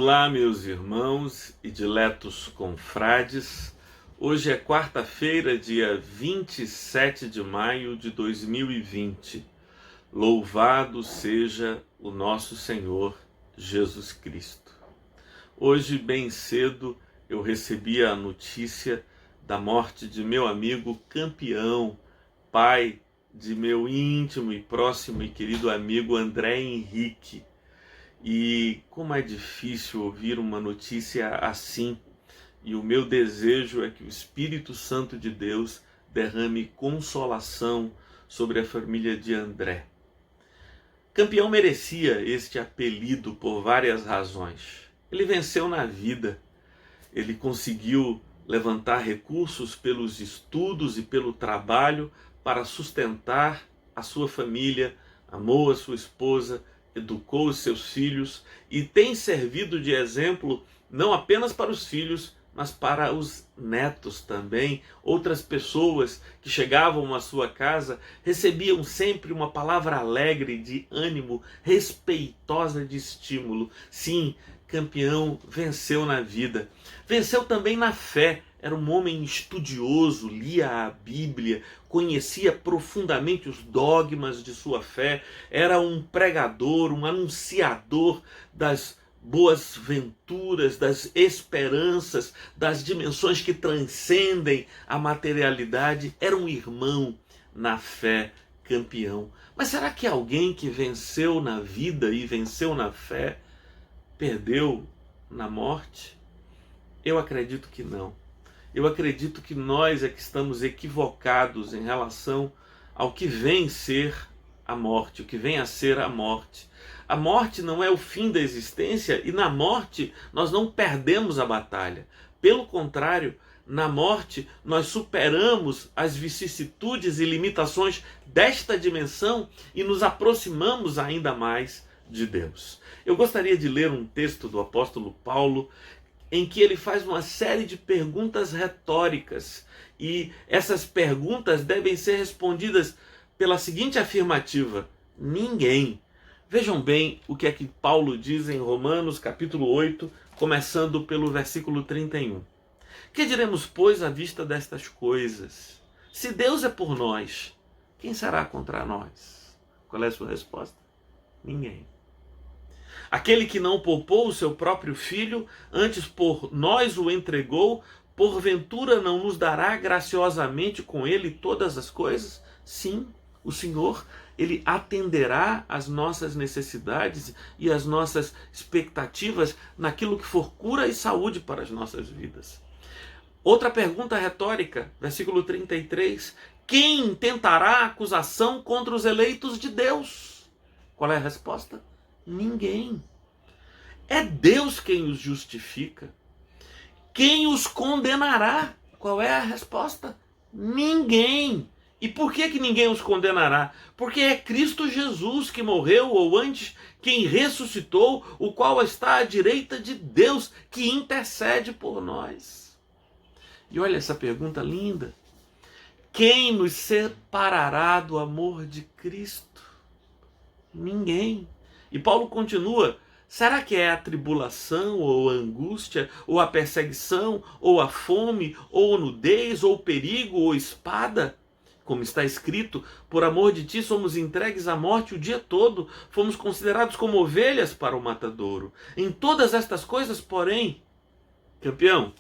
Olá, meus irmãos e diletos confrades. Hoje é quarta-feira, dia 27 de maio de 2020. Louvado seja o nosso Senhor Jesus Cristo. Hoje, bem cedo, eu recebi a notícia da morte de meu amigo Campeão, pai de meu íntimo e próximo e querido amigo André Henrique. E como é difícil ouvir uma notícia assim, e o meu desejo é que o Espírito Santo de Deus derrame consolação sobre a família de André. Campeão merecia este apelido por várias razões. Ele venceu na vida, ele conseguiu levantar recursos pelos estudos e pelo trabalho para sustentar a sua família, amou a sua esposa, educou os seus filhos e tem servido de exemplo não apenas para os filhos, mas para os netos também. Outras pessoas que chegavam à sua casa recebiam sempre uma palavra alegre de ânimo, respeitosa de estímulo. Sim, Campeão venceu na vida. Venceu também na fé. Era um homem estudioso, lia a Bíblia, conhecia profundamente os dogmas de sua fé, era um pregador, um anunciador das boas venturas, das esperanças, das dimensões que transcendem a materialidade. Era um irmão na fé, Campeão. Mas será que alguém que venceu na vida e venceu na fé perdeu na morte? Eu acredito que não. Eu acredito que nós é que estamos equivocados em relação ao que vem ser a morte, o que vem a ser a morte. A morte não é o fim da existência e na morte nós não perdemos a batalha. Pelo contrário, na morte nós superamos as vicissitudes e limitações desta dimensão e nos aproximamos ainda mais de Deus. Eu gostaria de ler um texto do apóstolo Paulo em que ele faz uma série de perguntas retóricas e essas perguntas devem ser respondidas pela seguinte afirmativa: ninguém. Vejam bem o que é que Paulo diz em Romanos capítulo 8, começando pelo versículo 31. Que diremos, pois, à vista destas coisas? Se Deus é por nós, quem será contra nós? Qual é a sua resposta? Ninguém. Aquele que não poupou o seu próprio filho, antes por nós o entregou, porventura não nos dará graciosamente com ele todas as coisas? Sim, o Senhor, ele atenderá às nossas necessidades e às nossas expectativas naquilo que for cura e saúde para as nossas vidas. Outra pergunta retórica, versículo 33. Quem tentará acusação contra os eleitos de Deus? Qual é a resposta? Ninguém. É Deus quem os justifica. Quem os condenará? Qual é a resposta? Ninguém. E por que ninguém os condenará? Porque é Cristo Jesus que morreu, ou antes, quem ressuscitou, o qual está à direita de Deus, que intercede por nós. E olha essa pergunta linda. Quem nos separará do amor de Cristo? Ninguém. E Paulo continua: será que é a tribulação, ou a angústia, ou a perseguição, ou a fome, ou nudez, ou perigo, ou espada? Como está escrito, por amor de ti somos entregues à morte o dia todo, fomos considerados como ovelhas para o matadouro. Em todas estas coisas, porém, Campeão,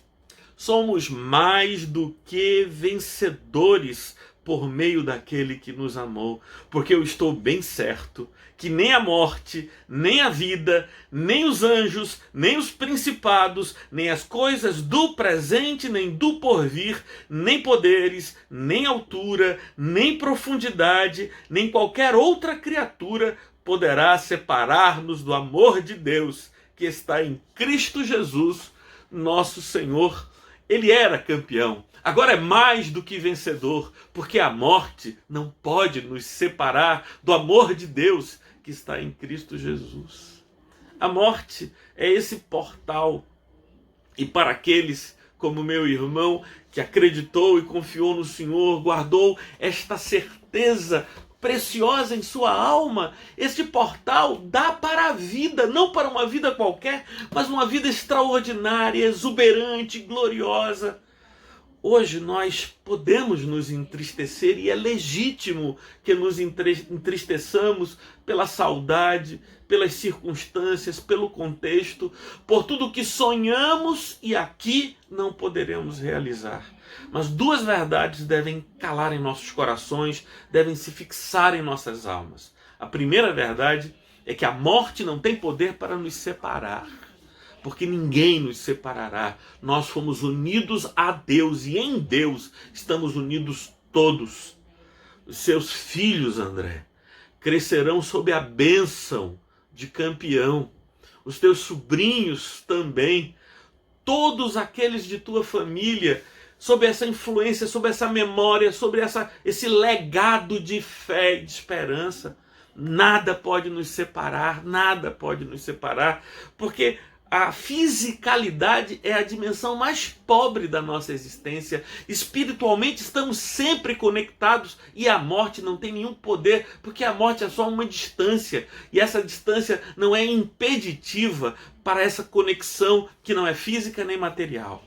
somos mais do que vencedores por meio daquele que nos amou, porque eu estou bem certo que nem a morte, nem a vida, nem os anjos, nem os principados, nem as coisas do presente, nem do porvir, nem poderes, nem altura, nem profundidade, nem qualquer outra criatura poderá separar-nos do amor de Deus que está em Cristo Jesus, nosso Senhor. Ele era campeão, agora é mais do que vencedor, porque a morte não pode nos separar do amor de Deus que está em Cristo Jesus. A morte é esse portal, e para aqueles como meu irmão que acreditou e confiou no Senhor, guardou esta certeza preciosa em sua alma, este portal dá para a vida, não para uma vida qualquer, mas uma vida extraordinária, exuberante, gloriosa. Hoje nós podemos nos entristecer e é legítimo que nos entristeçamos pela saudade, pelas circunstâncias, pelo contexto, por tudo que sonhamos e aqui não poderemos realizar. Mas duas verdades devem calar em nossos corações, devem se fixar em nossas almas. A primeira verdade é que a morte não tem poder para nos separar, porque ninguém nos separará. Nós fomos unidos a Deus e em Deus estamos unidos todos. Os seus filhos, André, crescerão sob a bênção de campeão. Os teus sobrinhos também. Todos aqueles de tua família, sob essa influência, sob essa memória, sobre esse legado de fé e de esperança. Nada pode nos separar, nada pode nos separar, porque a fisicalidade é a dimensão mais pobre da nossa existência. Espiritualmente estamos sempre conectados e a morte não tem nenhum poder, porque a morte é só uma distância. E essa distância não é impeditiva para essa conexão que não é física nem material.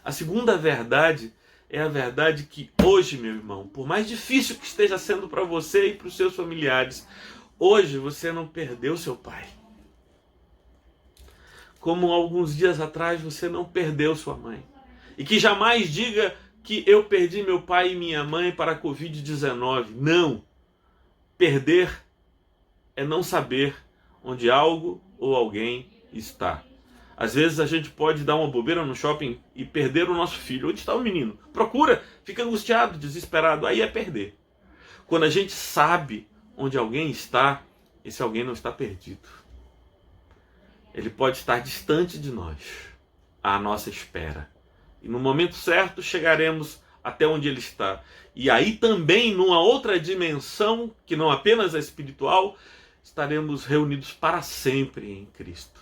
A segunda verdade é a verdade que hoje, meu irmão, por mais difícil que esteja sendo para você e para os seus familiares, hoje você não perdeu seu pai. Como alguns dias atrás você não perdeu sua mãe. E que jamais diga que eu perdi meu pai e minha mãe para a Covid-19. Não. Perder é não saber onde algo ou alguém está. Às vezes a gente pode dar uma bobeira no shopping e perder o nosso filho. Onde está o menino? Procura, fica angustiado, desesperado. Aí é perder. Quando a gente sabe onde alguém está, esse alguém não está perdido. Ele pode estar distante de nós, à nossa espera. E no momento certo chegaremos até onde ele está. E aí também, numa outra dimensão, que não apenas a espiritual, estaremos reunidos para sempre em Cristo.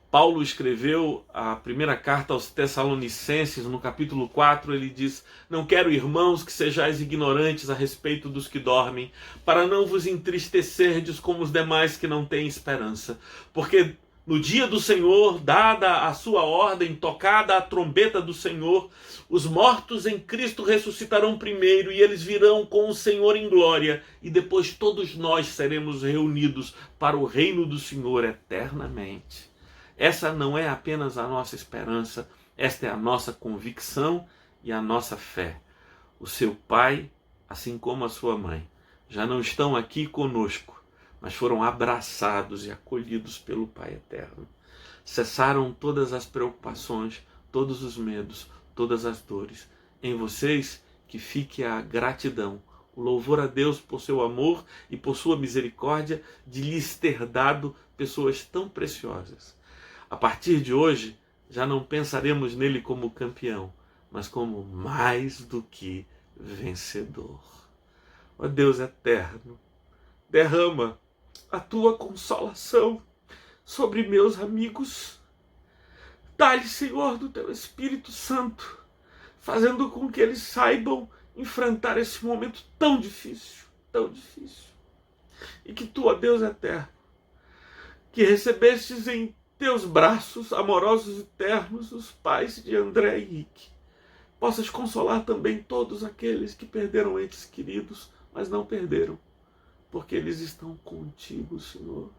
Paulo escreveu a primeira carta aos Tessalonicenses, no capítulo 4, ele diz: não quero, irmãos, que sejais ignorantes a respeito dos que dormem, para não vos entristecerdes como os demais que não têm esperança. Porque no dia do Senhor, dada a sua ordem, tocada a trombeta do Senhor, os mortos em Cristo ressuscitarão primeiro, e eles virão com o Senhor em glória, e depois todos nós seremos reunidos para o reino do Senhor eternamente. Essa não é apenas a nossa esperança, esta é a nossa convicção e a nossa fé. O seu pai, assim como a sua mãe, já não estão aqui conosco, mas foram abraçados e acolhidos pelo Pai Eterno. Cessaram todas as preocupações, todos os medos, todas as dores. Em vocês que fique a gratidão, o louvor a Deus por seu amor e por sua misericórdia de lhes ter dado pessoas tão preciosas. A partir de hoje, já não pensaremos nele como campeão, mas como mais do que vencedor. Ó Deus eterno, derrama a tua consolação sobre meus amigos. Dá-lhe, Senhor, do teu Espírito Santo, fazendo com que eles saibam enfrentar esse momento tão difícil, tão difícil. E que tu, ó Deus eterno, que recebestes em teus braços amorosos e ternos os pais de André e Henrique, possas consolar também todos aqueles que perderam entes queridos, mas não perderam, porque eles estão contigo, Senhor.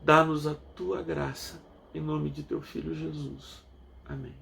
Dá-nos a tua graça, em nome de teu Filho Jesus. Amém.